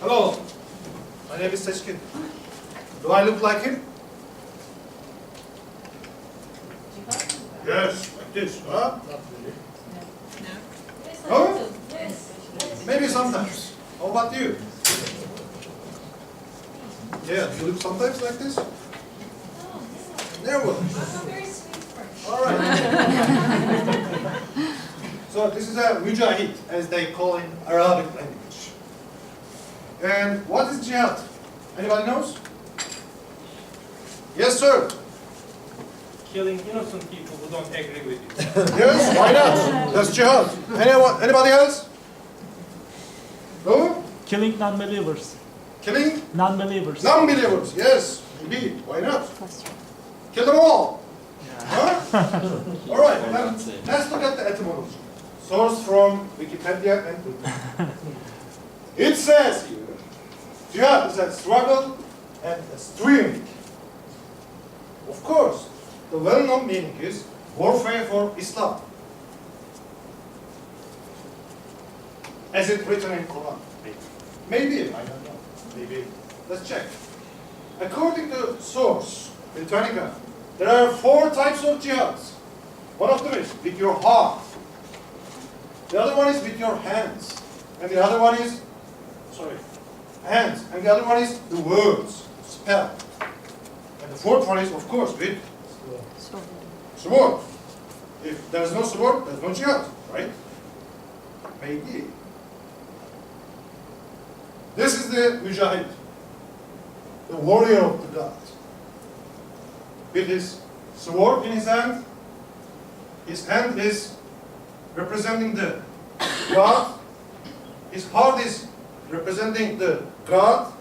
Hello, my name is Seçkin. Do I look like him? Yes, like this, huh? Not really. No? Yes. Maybe sometimes. How about you? Yeah, you look sometimes like this? Never. I'm a very sweet person. All right. So this is a mujahid, as they call in Arabic language. And what is jihad? Anybody knows? Yes, sir. Killing innocent people who don't agree with you. Yes, why not? That's jihad. Anybody else? No? Killing non-believers. Killing Non-believers. non-believers. Yes, indeed. Why not? Kill them all. Huh? All right. Let's look at the etymology. Source from Wikipedia and Google. It says here, jihad is a struggle and a striving. Of course, the well-known meaning is warfare for Islam, as it's written in Quran. Maybe, I don't know. Maybe. Let's check. According to source, Britannica, there are 4 types of jihads. One of them is with your heart. The other one is with your hands. And the other one is, hands. And the other one is the words, spell. And the 4th one is, of course, with sword. If there's no sword, there's no jihad, right? Maybe. This is the mujahid, the warrior of the God. With his sword in his hand is representing the God, his heart is representing the God,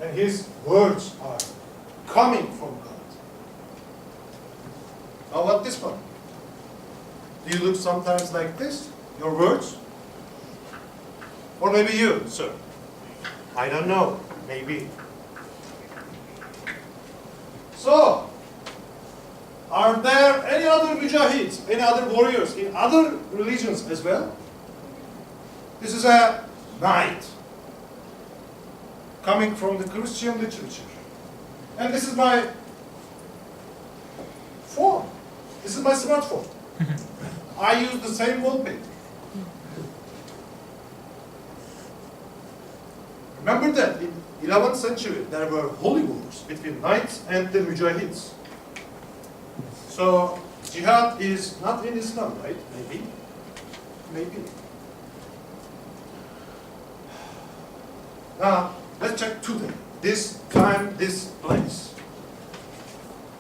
and his words are coming from God. How about this one? Do you look sometimes like this, your words? Or maybe you, sir? I don't know, maybe. So, are there any other mujahids, any other warriors in other religions as well? This is a knight coming from the Christian literature. And this is my phone. This is my smartphone. I use the same wallpaper. Remember that in 11th century there were holy wars between knights and the mujahids. So jihad is not in Islam, right? Maybe. Maybe. Now let's check today. This time, this place.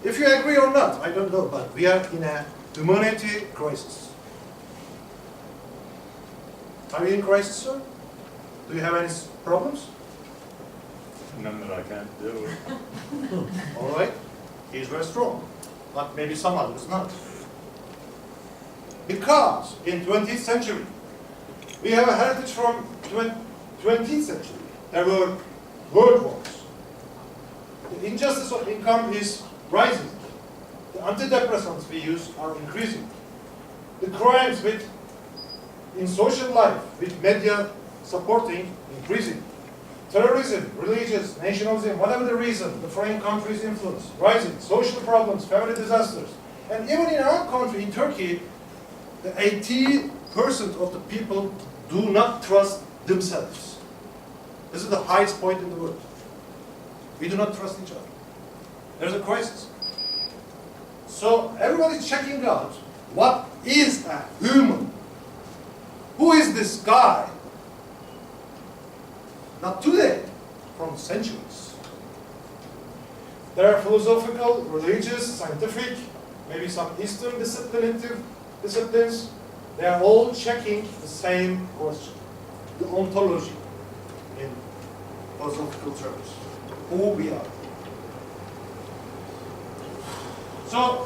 If you agree or not, I don't know, but we are in a humanity crisis. Are you in crisis, sir? Do you have any problems? None that I can't deal with. All right. He's very strong, but maybe some others not. Because in 20th century, we have a heritage from 20th century. There were world wars. The injustice of income is rising. The antidepressants we use are increasing. The crimes in social life, with media supporting, increasing. Terrorism, religious, nationalism, whatever the reason, the foreign countries' influence, rising. Social problems, family disasters. And even in our country, in Turkey, the 80% of the people do not trust themselves. This is the highest point in the world. We do not trust each other. There's a crisis. So everybody's checking out, what is a human? Who is this guy? Not today, from centuries. There are philosophical, religious, scientific, maybe some Eastern disciplines. They are all checking the same question, the ontology in philosophical terms, who we are. So,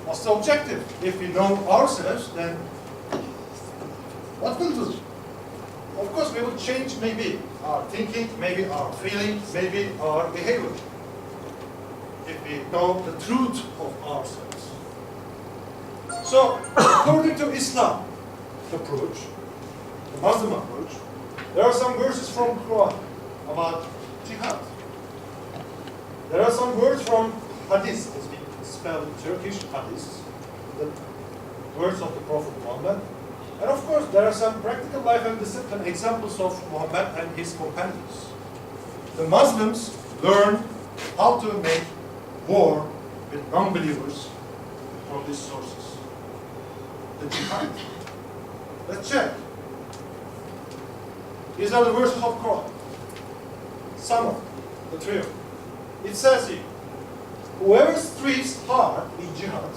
what's the objective? If we know ourselves, then what will do? Of course, we will change maybe our thinking, maybe our feeling, maybe our behavior. If we know the truth of ourselves. So, according to Islam approach, the Muslim approach, there are some verses from Quran about jihad. There are some words from hadith, as we spell Turkish hadith, the words of the Prophet Muhammad. And of course, there are some practical life and discipline examples of Muhammad and his companions. The Muslims learn how to make war with non-believers from these sources. The jihad. Let's check. These are the verses of Quran. Some of them, the three of them. It says here, whoever strives hard in jihad,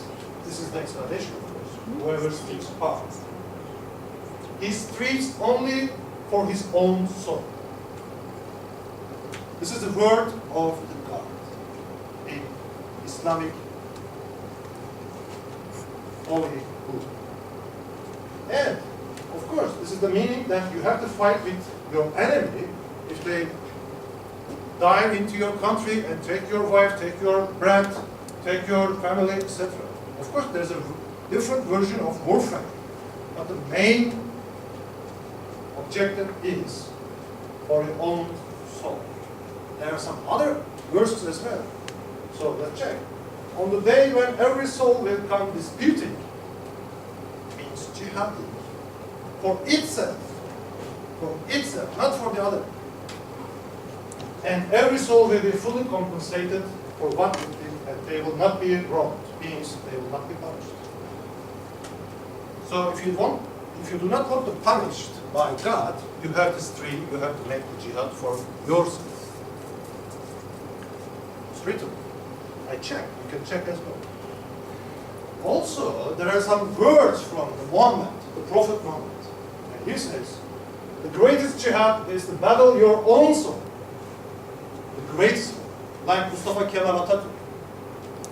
this is the explanation of course, whoever strives hard, he strives only for his own soul. This is the word of the God in Islamic holy book. And, of course, this is the meaning that you have to fight with your enemy if they dive into your country and take your wife, take your brand, take your family, etc. Of course, there's a different version of warfare, but the main objective is for your own soul. There are some other verses as well. So let's check. On the day when every soul will come disputing, means jihading, for itself, not for the other. And every soul will be fully compensated for what it did, and they will not be wronged, means they will not be punished. So if you do not want to be punished by God, you have to strive, you have to make the jihad for yourself. It's written. I checked, you can check as well. Also, there are some words from the Muhammad, the Prophet Muhammad. And he says, the greatest jihad is to battle your own soul. The greatest one, like Mustafa Kemal Atatürk.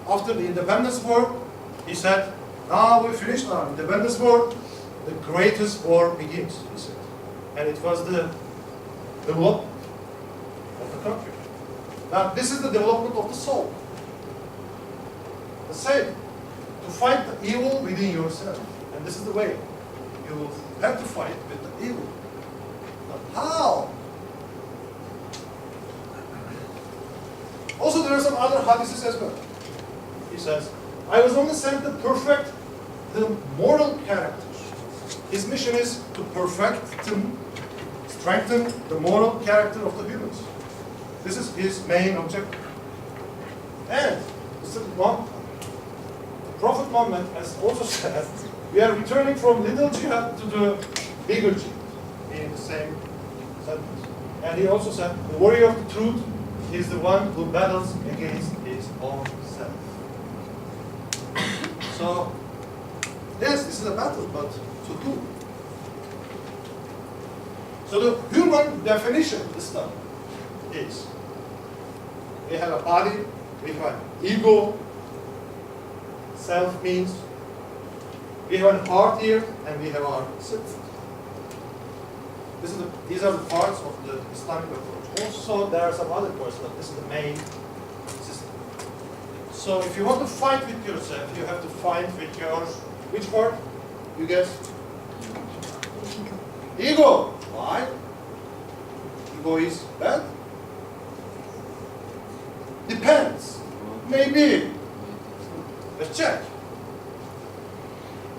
After the independence war, he said, now we finished our independence war, the greatest war begins, he said. And it was the development of the country. Now, this is the development of the soul. The same, to fight the evil within yourself. And this is the way. You will have to fight with the evil. But how? Also, there are some other hadiths as well. He says, I was only sent to perfect the moral character. His mission is to perfect, to strengthen the moral character of the humans. This is his main objective. And this is one. The Prophet Muhammad has also said, we are returning from little jihad to the bigger jihad in the same sentence. And he also said, the warrior of the truth is the one who battles against his own self. So, yes, this is a battle, but to who? So the human definition of Islam is, we have a body, we have an ego, self means, we have a heart here, and we have our spirit. These are the parts of the Islamic approach. Also, there are some other parts, but this is the main system. So if you want to fight with yourself, you have to fight with your, which part? You guess? Ego. Why? Ego is bad? Depends. Maybe. Let's check.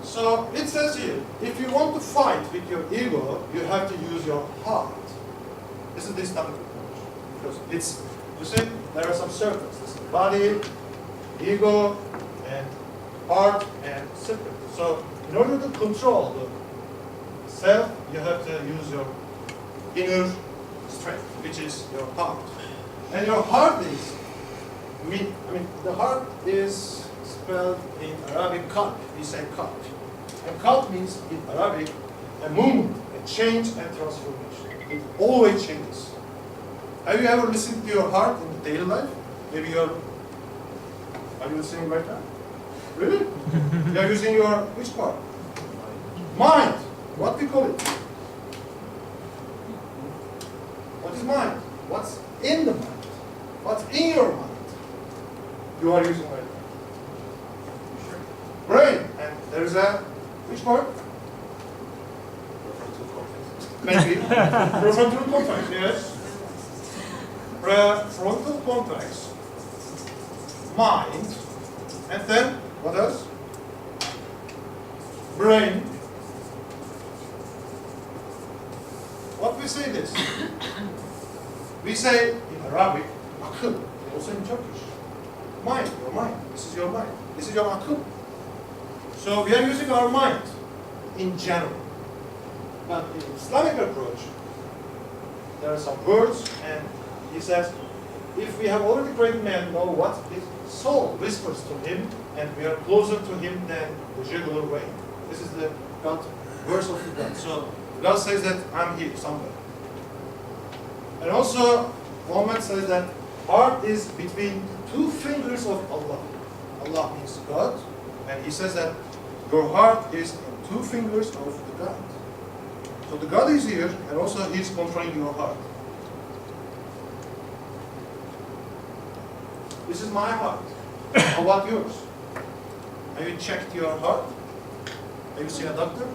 So it says here, if you want to fight with your ego, you have to use your heart. This is the Islamic approach. Because it's, you see, there are some circles. This is body, ego, and heart, and spirit. So in order to control the self, you have to use your inner strength, which is your heart. And your heart is, the heart is spelled in Arabic kalb. We say kalb. And kalb means in Arabic a movement, a change and transformation. It always changes. Have you ever listened to your heart in the daily life? Maybe are you listening right now? Really? You are using your, which part? Mind. What we call it? What is mind? What's in the mind? What's in your mind? You are using right now. Brain. And there is a, which part? Maybe. Prefrontal cortex, yes. Prefrontal cortex. Mind. And then, what else? Brain. What we say this? We say in Arabic, akıl. Also in Turkish. Mind, your mind. This is your mind. This is your akıl. So we are using our mind in general. But in Islamic approach, there are some words, and he says, if we have already created man, know what his soul whispers to him, and we are closer to him than the jugular vein. This is the God, verse of the God. So God says that I'm here somewhere. And also, Muhammad says that heart is between two fingers of Allah. Allah means God, and he says that your heart is in two fingers of the God. So the God is here, and also He is controlling your heart. This is my heart. How about yours? Have you checked your heart? Have you seen a doctor?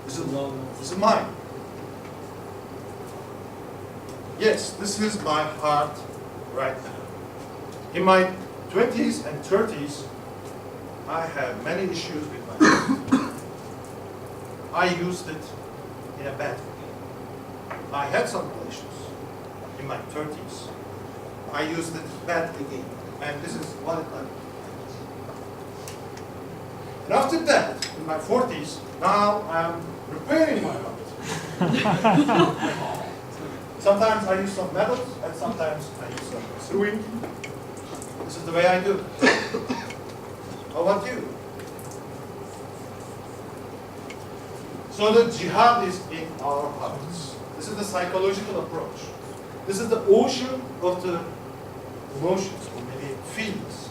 This is mine. Yes, this is my heart right now. In my 20s and 30s, I have many issues with my heart. I used it in a bad way. I had some relations in my 30s. I used it badly again, and this is what it like. And after that, in my 40s, now I'm repairing my heart. Sometimes I use some metals, and sometimes I use some screwing. This is the way I do it. How about you? So the jihad is in our hearts. This is the psychological approach. This is the ocean of the emotions, or maybe feelings.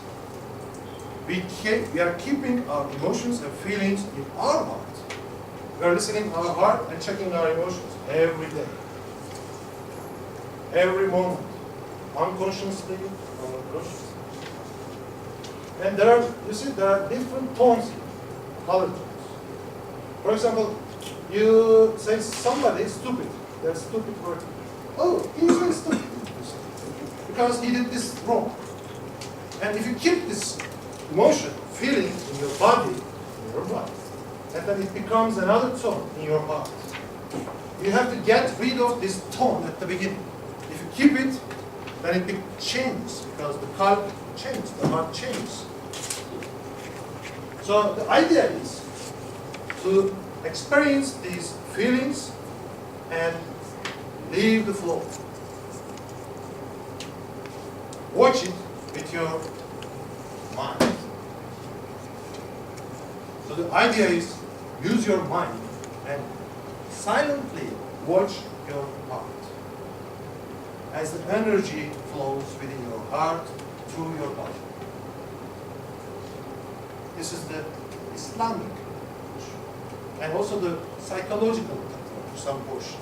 We are keeping our emotions and feelings in our heart. We are listening to our heart and checking our emotions every day. Every moment. Unconsciously, unconsciously. And there are, you see, there are different tones here, color tones. For example, you say somebody is stupid. They're stupid word. Oh, he is very stupid. Because he did this wrong. And if you keep this emotion, feeling in your body, and then it becomes another tone in your heart. You have to get rid of this tone at the beginning. If you keep it, then it changes, because the color changes, the heart changes. So the idea is to experience these feelings and leave the flow. Watch it with your mind. So the idea is use your mind and silently watch your heart as the energy flows within your heart through your body. This is the Islamic approach, and also the psychological approach, some portion.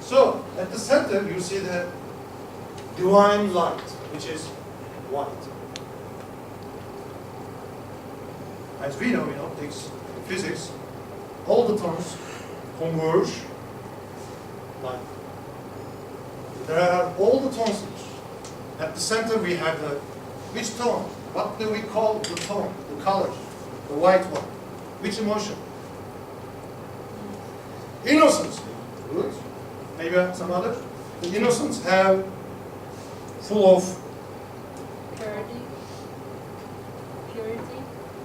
So at the center you see the divine light, which is white. As we know in optics, in physics, all the tones converge like there are all the tones. At the center we have the which tone? What do we call the tone? The color, the white one. Which emotion? Innocence. Good. Maybe some other. The innocents have full of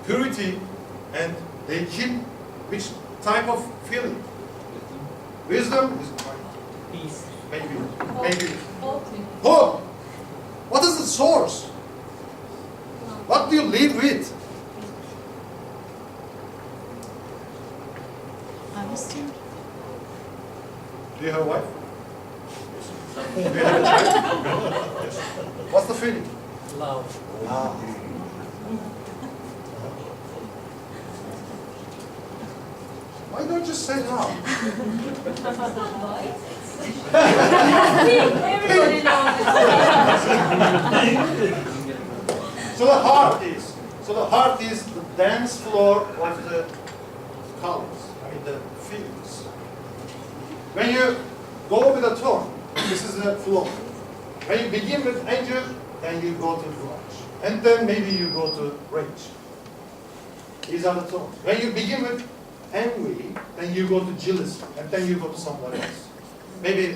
purity, and they keep which type of feeling? Wisdom is Peace. maybe. Hope. What is the source? What do you live with? Honesty. Do you have a wife? Do you have a child? Yes. What's the feeling? Love. Why don't you say now? Everybody knows. So the heart is. So the heart is the dance floor of the colors, the feelings. When you go with a tone, this is the flow. When you begin with anger, then you go to grudge. And then maybe you go to rage. These are the tones. When you begin with envy, then you go to jealousy, and then you go to somebody else. Maybe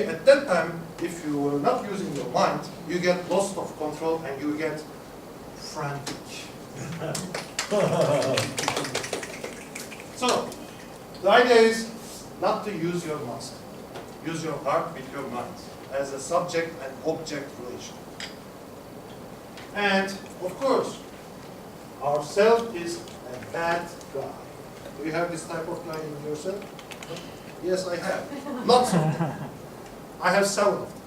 at that time, if you were not using your mind, you get lost of control and you get frantic. So, the idea is not to use your mask. Use your heart with your mind as a subject and object relation. And, of course, ourself is a bad guy. Do you have this type of guy in yourself? Yes, I have. Lots of them. I have 7 of them.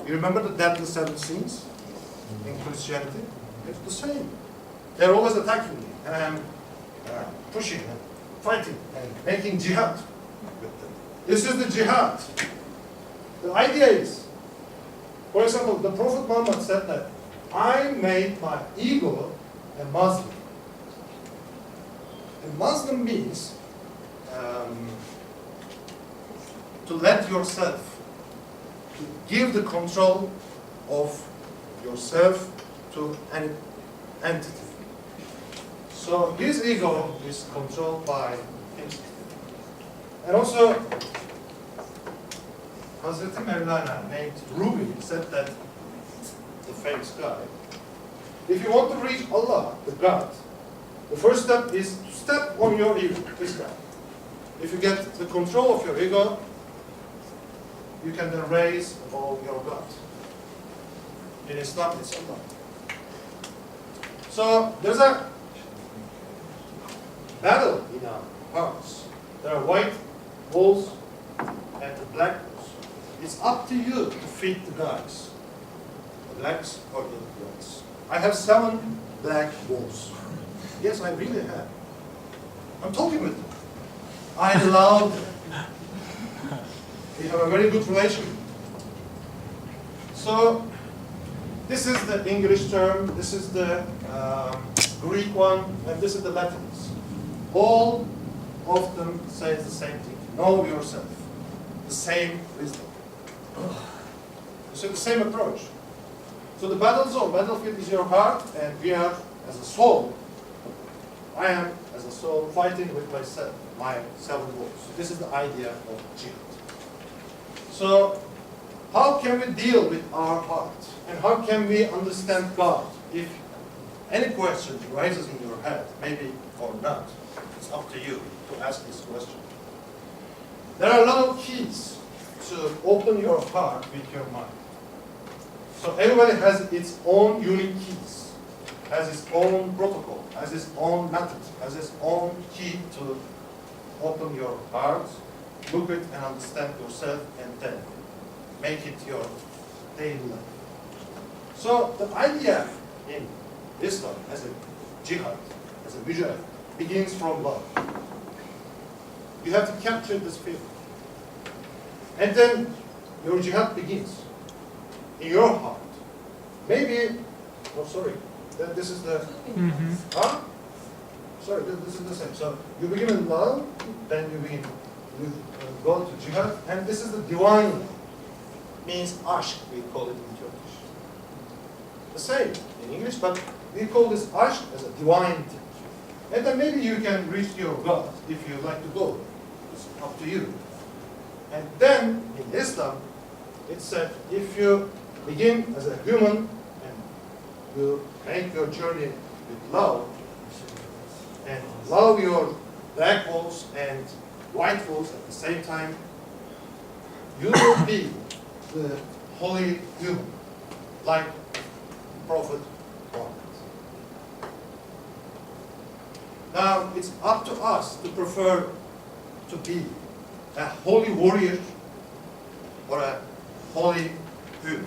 You remember the deadly 7 sins in Christianity? It's the same. They're always attacking me, and I'm pushing and fighting and making jihad with them. This is the jihad. The idea is, for example, the Prophet Muhammad said that I made my ego a Muslim. A Muslim means to let yourself, to give the control of yourself to an entity. So his ego is controlled by himself. And also, Hazreti Mevlana named Rumi said that, the famous guy, if you want to reach Allah, the God, the first step is to step on your ego, this guy. If you get the control of your ego, you can then raise above your God. In Islam, it's Allah. So there's a battle in our hearts. There are white wolves and the black wolves. It's up to you to feed the guys, the blacks or the whites. I have 7 black wolves. Yes, I really have. I'm talking with them. I love them. We have a very good relation. So, this is the English term, this is the Greek one, and this is the Latins. All of them say the same thing. Know yourself. The same wisdom. So the same approach. So the battlefield is your heart, and we are, as a soul, I am, as a soul, fighting with myself, my 7 wolves. This is the idea of jihad. So, how can we deal with our heart? And how can we understand God? If any question arises in your head, maybe or not, it's up to you to ask this question. There are a lot of keys to open your heart with your mind. So everybody has its own unique keys, has its own protocol, has its own method, has its own key to open your heart, look it and understand yourself, and then make it your daily life. So the idea in Islam as a jihad, as a vision, begins from love. You have to capture this feeling. And then your jihad begins in your heart. Maybe, this is the, this is the same. So you begin in love, then you go to jihad, and this is the divine love. Means ashq, we call it in Turkish. The same in English, but we call this ashq as a divine thing. And then maybe you can reach your God if you like to go. It's up to you. And then in Islam, it said if you begin as a human and you make your journey with love, and love your black wolves and white wolves at the same time, you will be the holy human, like Prophet Muhammad. Now, it's up to us to prefer to be a holy warrior or a holy human.